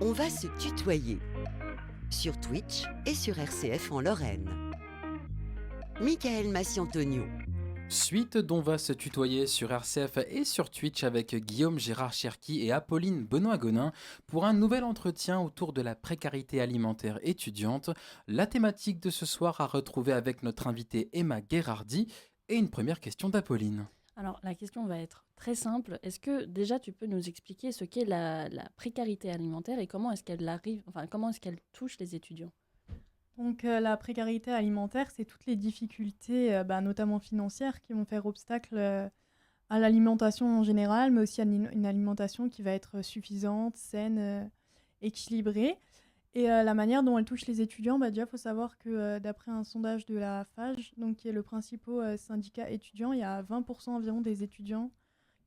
On va se tutoyer sur Twitch et sur RCF en Lorraine. Michael Massiantonio. Suite d'On va se tutoyer sur RCF et sur Twitch avec Guillaume Gérard Cherki et Apolline Benoît-Gonin pour un nouvel entretien autour de la précarité alimentaire étudiante. La thématique de ce soir à retrouver avec notre invitée Emma Gherardi et une première question d'Apolline. Alors, la question va être très simple. Est-ce que déjà tu peux nous expliquer ce qu'est la précarité alimentaire et comment est-ce qu'elle arrive, enfin, comment est-ce qu'elle touche les étudiants? Donc la précarité alimentaire, c'est toutes les difficultés, notamment financières, qui vont faire obstacle à l'alimentation en général, mais aussi à une alimentation qui va être suffisante, saine, équilibrée. Et la manière dont elle touche les étudiants, déjà, il faut savoir que d'après un sondage de la FAGE, donc, qui est le principal syndicat étudiant, il y a 20% environ des étudiants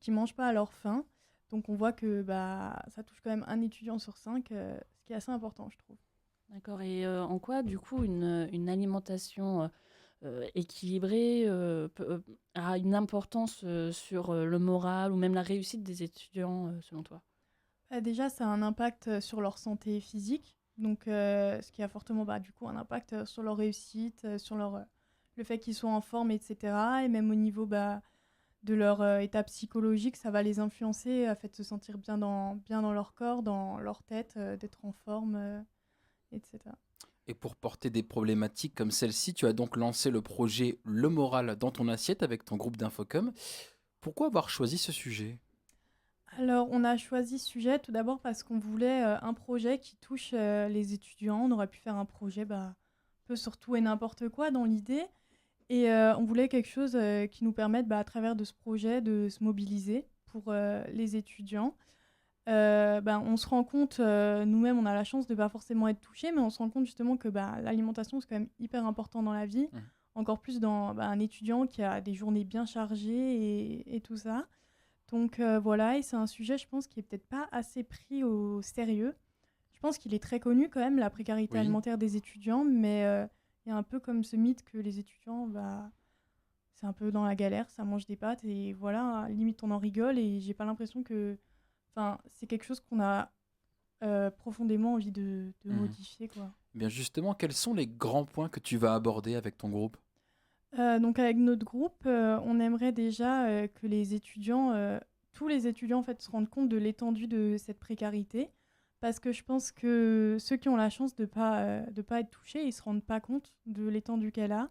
qui ne mangent pas à leur faim. Donc on voit que ça touche quand même un étudiant sur 5, ce qui est assez important, je trouve. D'accord. Et en quoi, du coup, une alimentation équilibrée a une importance sur le moral ou même la réussite des étudiants, selon toi? Déjà, ça a un impact sur leur santé physique, donc ce qui a fortement du coup un impact sur leur réussite, sur le fait qu'ils soient en forme, etc. Et même au niveau de leur état psychologique, ça va les influencer, fait de se sentir bien dans leur corps, dans leur tête, d'être en forme, etc. Et pour porter des problématiques comme celle-ci, tu as donc lancé le projet Le Moral dans ton assiette avec ton groupe d'Infocom. Pourquoi avoir choisi ce sujet ? Alors, on a choisi ce sujet tout d'abord parce qu'on voulait un projet qui touche les étudiants. On aurait pu faire un projet un peu sur tout et n'importe quoi dans l'idée. Et on voulait quelque chose qui nous permette, à travers de ce projet, de se mobiliser pour les étudiants. On se rend compte, nous-mêmes, on a la chance de pas forcément être touchés, mais on se rend compte justement que l'alimentation, c'est quand même hyper important dans la vie. Encore plus dans un étudiant qui a des journées bien chargées et tout ça. Donc voilà, et c'est un sujet, je pense, qui est peut-être pas assez pris au sérieux. Je pense qu'il est très connu quand même, la précarité Oui. alimentaire des étudiants, mais il y a un peu comme ce mythe que les étudiants, c'est un peu dans la galère, ça mange des pâtes, et voilà, limite on en rigole, et j'ai pas l'impression que... Enfin, c'est quelque chose qu'on a profondément envie de modifier, quoi. Bien justement, quels sont les grands points que tu vas aborder avec ton groupe ? Donc avec notre groupe, on aimerait déjà que tous les étudiants en fait, se rendent compte de l'étendue de cette précarité. Parce que je pense que ceux qui ont la chance de pas être touchés, ils se rendent pas compte de l'étendue qu'elle a.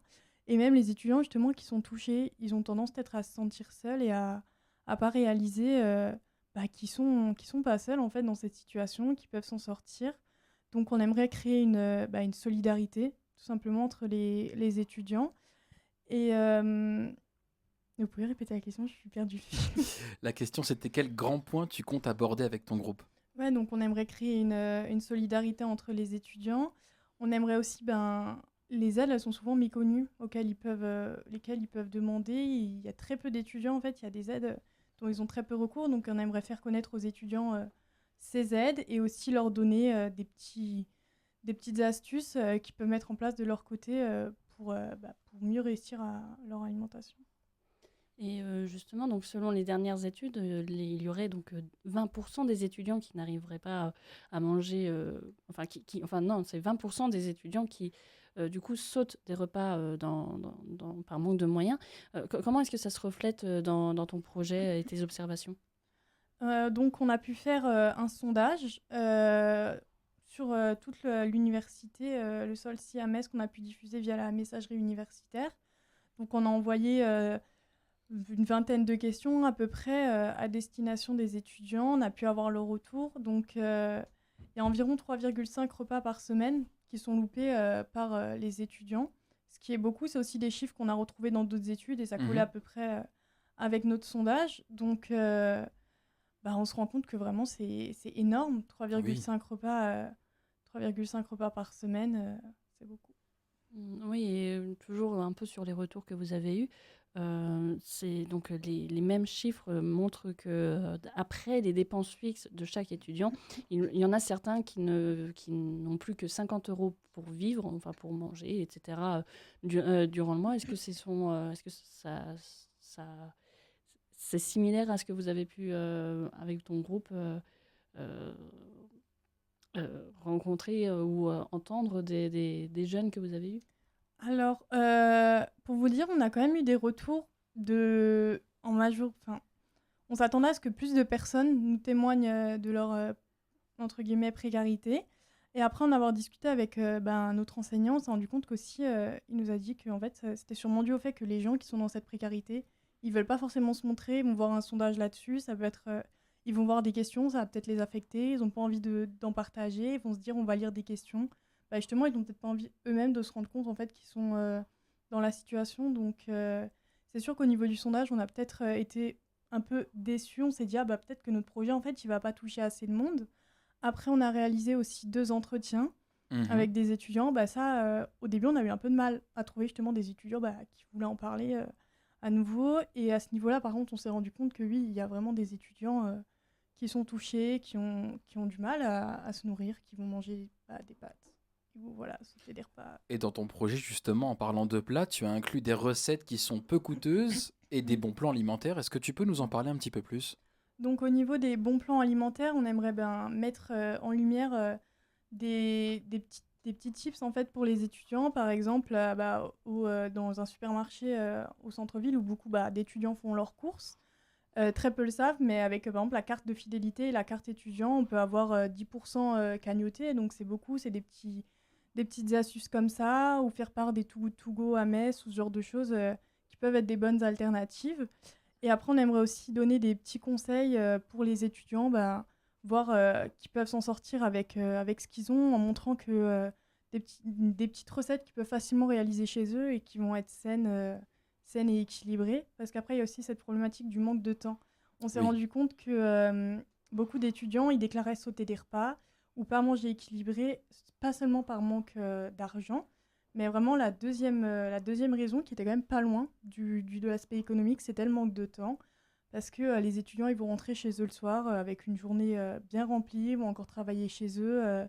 Et même les étudiants justement qui sont touchés, ils ont tendance peut-être à se sentir seuls et à pas réaliser qu'ils sont pas seuls en fait dans cette situation, qu'ils peuvent s'en sortir. Donc on aimerait créer une solidarité tout simplement entre les étudiants. Et vous pouvez répéter la question, je suis perdue. La question c'était quel grand point tu comptes aborder avec ton groupe ? Ouais, donc on aimerait créer une solidarité entre les étudiants. On aimerait aussi, les aides, elles sont souvent méconnues, lesquelles ils peuvent demander. Il y a très peu d'étudiants, en fait, il y a des aides dont ils ont très peu recours. Donc on aimerait faire connaître aux étudiants ces aides et aussi leur donner des petites astuces qu'ils peuvent mettre en place de leur côté pour mieux réussir à leur alimentation. Et justement, donc selon les dernières études, il y aurait donc 20% des étudiants qui n'arriveraient pas à manger, enfin non, c'est 20% des étudiants qui du coup sautent des repas par manque de moyens. Comment est-ce que ça se reflète dans ton projet et tes observations? Donc on a pu faire un sondage sur toute l'université, le Solci à Metz, qu'on a pu diffuser via la messagerie universitaire. Donc on a envoyé une vingtaine de questions à peu près à destination des étudiants. On a pu avoir leur retour. Donc il y a environ 3,5 repas par semaine qui sont loupés par les étudiants. Ce qui est beaucoup, c'est aussi des chiffres qu'on a retrouvés dans d'autres études et ça collait à peu près avec notre sondage. Donc on se rend compte que vraiment c'est énorme. 3,5 repas, 3,5 repas par semaine, c'est beaucoup. Oui, et toujours un peu sur les retours que vous avez eus, c'est donc les mêmes chiffres montrent que après les dépenses fixes de chaque étudiant, il y en a certains qui n'ont plus que 50 € pour vivre, enfin pour manger, etc. Durant le mois. Est-ce que ça c'est similaire à ce que vous avez pu avec ton groupe rencontrer ou entendre des jeunes que vous avez eus? Alors, pour vous dire, on a quand même eu des retours enfin, on s'attendait à ce que plus de personnes nous témoignent de leur, entre guillemets, précarité. Et après en avoir discuté avec notre enseignant, on s'est rendu compte qu'aussi, il nous a dit que en fait, c'était sûrement dû au fait que les gens qui sont dans cette précarité, ils veulent pas forcément se montrer, ils vont voir un sondage là-dessus, ça peut être, ils vont voir des questions, ça va peut-être les affecter, ils n'ont pas envie d'en partager, ils vont se dire on va lire des questions. Bah, justement, ils n'ont peut-être pas envie eux-mêmes de se rendre compte en fait qu'ils sont dans la situation. Donc c'est sûr qu'au niveau du sondage, on a peut-être été un peu déçus. On s'est dit, ah, bah, peut-être que notre projet, en fait, il va pas toucher assez de monde. Après, on a réalisé aussi 2 entretiens Mhm. avec des étudiants. Bah, ça, au début, on a eu un peu de mal à trouver justement des étudiants qui voulaient en parler à nouveau. Et à ce niveau-là, par contre, on s'est rendu compte que oui, il y a vraiment des étudiants qui sont touchés, qui ont du mal à se nourrir, qui vont manger des pâtes, qui vont voilà, sauter des repas. Et dans ton projet, justement, en parlant de plats, tu as inclus des recettes qui sont peu coûteuses et des bons plans alimentaires. Est-ce que tu peux nous en parler un petit peu plus? Donc au niveau des bons plans alimentaires, on aimerait mettre en lumière des petits tips en fait pour les étudiants, par exemple dans un supermarché au centre-ville où beaucoup d'étudiants font leurs courses. Très peu le savent, mais avec par exemple la carte de fidélité et la carte étudiant, on peut avoir 10% cagnoté, donc c'est beaucoup, c'est des petites astuces comme ça, ou faire part des Too Good To Go à Metz, ou ce genre de choses qui peuvent être des bonnes alternatives. Et après, on aimerait aussi donner des petits conseils pour les étudiants, voir qu'ils peuvent s'en sortir avec ce qu'ils ont, en montrant que des petites recettes qu'ils peuvent facilement réaliser chez eux et qui vont être saines et équilibrées. Parce qu'après, il y a aussi cette problématique du manque de temps. On s'est Oui. rendu compte que beaucoup d'étudiants, ils déclaraient sauter des repas ou pas manger équilibré, pas seulement par manque d'argent, mais vraiment, la deuxième raison, qui était quand même pas loin de l'aspect économique, c'était le manque de temps. Parce que les étudiants, ils vont rentrer chez eux le soir avec une journée bien remplie, ils vont encore travailler chez eux.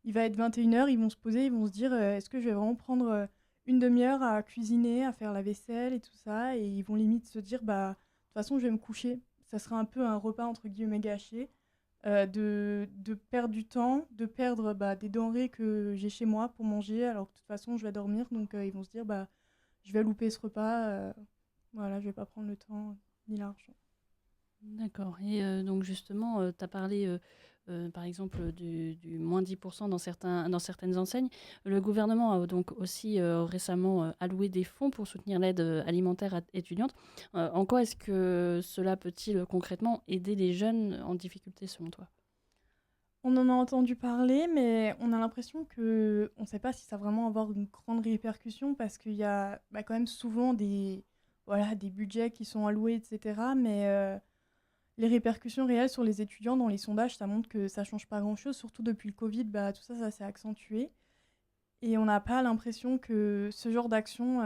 Il va être 21h, ils vont se poser, ils vont se dire est-ce que je vais vraiment prendre une demi-heure à cuisiner, à faire la vaisselle et tout ça. Et ils vont limite se dire de toute façon, je vais me coucher. Ça sera un peu un repas entre guillemets gâché de perdre du temps, de perdre des denrées que j'ai chez moi pour manger, alors que de toute façon, je vais dormir. Donc, ils vont se dire, je vais louper ce repas. Voilà, je vais pas prendre le temps ni l'argent. D'accord. Et donc justement, tu as parlé, par exemple, du moins 10% dans certaines enseignes. Le gouvernement a donc aussi récemment alloué des fonds pour soutenir l'aide alimentaire étudiante. En quoi est-ce que cela peut-il concrètement aider les jeunes en difficulté selon toi? On en a entendu parler, mais on a l'impression que on ne sait pas si ça va vraiment avoir une grande répercussion parce qu'il y a quand même souvent des budgets qui sont alloués, etc. Mais les répercussions réelles sur les étudiants dans les sondages, ça montre que ça change pas grand-chose. Surtout depuis le Covid, tout ça, ça s'est accentué. Et on n'a pas l'impression que ce genre d'actions,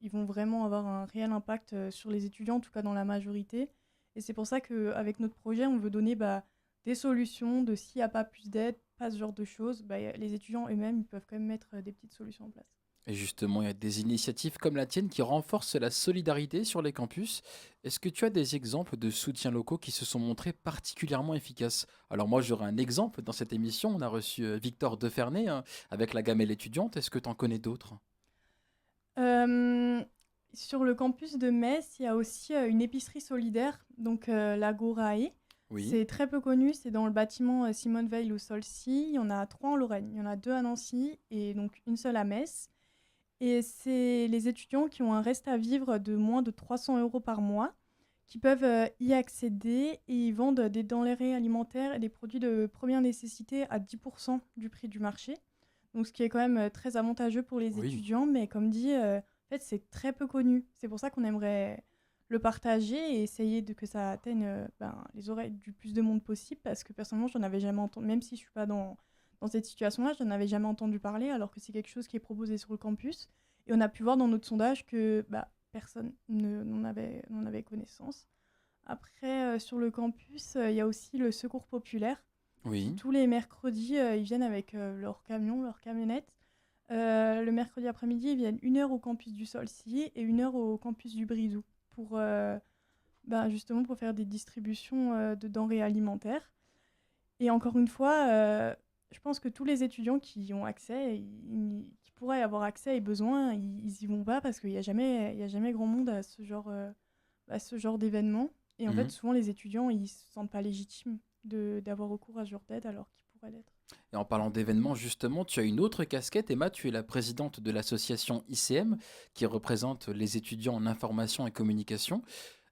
ils vont vraiment avoir un réel impact sur les étudiants, en tout cas dans la majorité. Et c'est pour ça qu'avec notre projet, on veut donner des solutions de s'il n'y a pas plus d'aide, pas ce genre de choses, les étudiants eux-mêmes, ils peuvent quand même mettre des petites solutions en place. Et justement, il y a des initiatives comme la tienne qui renforcent la solidarité sur les campus. Est-ce que tu as des exemples de soutiens locaux qui se sont montrés particulièrement efficaces? Alors moi, j'aurais un exemple dans cette émission. On a reçu Victor Defernay avec la gamelle étudiante. Est-ce que tu en connais d'autres? Euh, Sur le campus de Metz, il y a aussi une épicerie solidaire, donc l'Agorae. Oui. C'est très peu connu, c'est dans le bâtiment Simone Veil au Solcy. Il y en a 3 en Lorraine, il y en a 2 à Nancy et donc une seule à Metz. Et c'est les étudiants qui ont un reste à vivre de moins de 300 € par mois qui peuvent y accéder et ils vendent des denrées alimentaires et des produits de première nécessité à 10% du prix du marché. Donc ce qui est quand même très avantageux pour les Oui. étudiants, mais comme dit, en fait c'est très peu connu. C'est pour ça qu'on aimerait le partager et essayer que ça atteigne les oreilles du plus de monde possible parce que personnellement j'en avais jamais entendu, même si je suis pas dans cette situation-là, je n'en avais jamais entendu parler alors que c'est quelque chose qui est proposé sur le campus. Et on a pu voir dans notre sondage que personne n'en avait connaissance. Après, sur le campus, il y a aussi le Secours populaire qui Oui. tous les mercredis, ils viennent avec leur camion, leur camionnette. Le mercredi après-midi, ils viennent 1 heure au campus du Solcy et 1 heure au campus du Bridou pour justement pour faire des distributions de denrées alimentaires. Et encore une fois, je pense que tous les étudiants qui ont accès, qui pourraient avoir accès et besoin, ils y vont pas parce qu'il y a jamais grand monde à ce genre d'événement. Et en fait, Mhm. souvent, les étudiants, ils se sentent pas légitimes d'avoir recours à ce genre d'aide alors qu'ils pourraient l'être. Et en parlant d'événements, justement, tu as une autre casquette. Emma, tu es la présidente de l'association ICM, qui représente les étudiants en information et communication.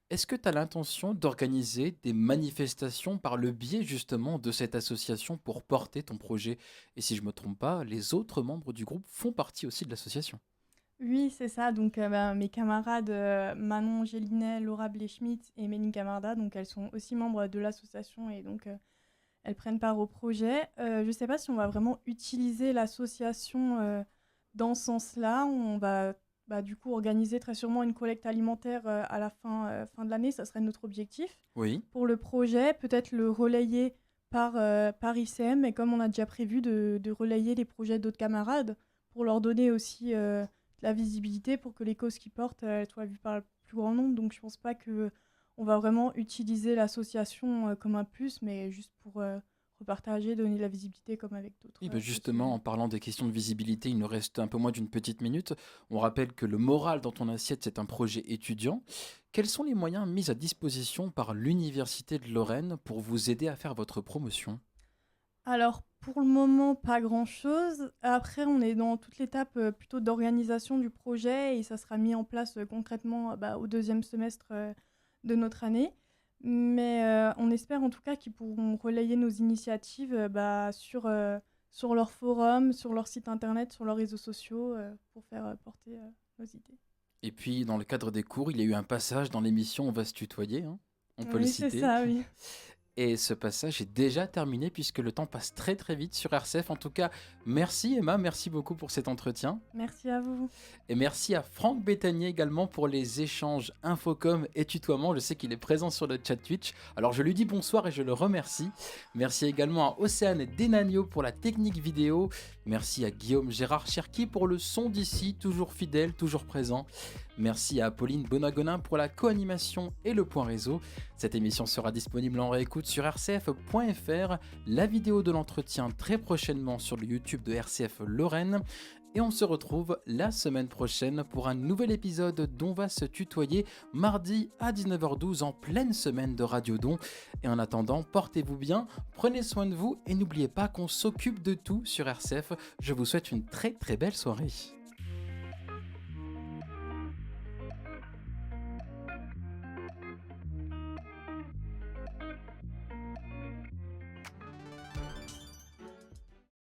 Est-ce que tu as l'intention d'organiser des manifestations par le biais justement de cette association pour porter ton projet? Et si je ne me trompe pas, les autres membres du groupe font partie aussi de l'association. Oui, c'est ça. Donc, mes camarades Manon Gélinet, Laura Bléschmidt et Méline Camarda, donc elles sont aussi membres de l'association et donc elles prennent part au projet. Je ne sais pas si on va vraiment utiliser l'association dans ce sens-là. On va du coup organiser très sûrement une collecte alimentaire à la fin de l'année. Ça serait notre objectif. Oui. Pour le projet, peut-être le relayer par ICM, mais comme on a déjà prévu de relayer les projets d'autres camarades pour leur donner aussi de la visibilité pour que les causes qu'ils portent soient vues par le plus grand nombre. Donc je pense pas qu'on va vraiment utiliser l'association comme un plus, mais juste pour repartager, donner de la visibilité comme avec d'autres Oui, ben choses. justement, en parlant des questions de visibilité, il nous reste un peu moins d'une petite minute. On rappelle que le moral dans ton assiette, c'est un projet étudiant. Quels sont les moyens mis à disposition par l'Université de Lorraine pour vous aider à faire votre promotion? Alors, pour le moment, pas grand-chose. Après, on est dans toute l'étape plutôt d'organisation du projet et ça sera mis en place concrètement au deuxième semestre de notre année. Mais on espère en tout cas qu'ils pourront relayer nos initiatives sur leur forum, sur leur site internet, sur leurs réseaux sociaux pour faire porter nos idées. Et puis, dans le cadre des cours, il y a eu un passage dans l'émission On va se tutoyer, hein, on peut le Oui, c'est citer. ça, oui. Et ce passage est déjà terminé puisque le temps passe très très vite sur RCF. En tout cas, merci Emma, merci beaucoup pour cet entretien. Merci à vous. Et merci à Franck Bétanier également pour les échanges infocom et tutoiement. Je sais qu'il est présent sur le chat Twitch. Alors je lui dis bonsoir et je le remercie. Merci également à Océane Denagno pour la technique vidéo. Merci à Guillaume Gérard Cherki pour le son d'ici, toujours fidèle, toujours présent. Merci à Apolline Bonagonin pour la co-animation et le point réseau. Cette émission sera disponible en réécoute sur rcf.fr. La vidéo de l'entretien très prochainement sur le YouTube de RCF Lorraine. Et on se retrouve la semaine prochaine pour un nouvel épisode d'On va se tutoyer, mardi à 19h12 en pleine semaine de Radio Don. Et en attendant, portez-vous bien, prenez soin de vous et n'oubliez pas qu'on s'occupe de tout sur RCF. Je vous souhaite une très très belle soirée.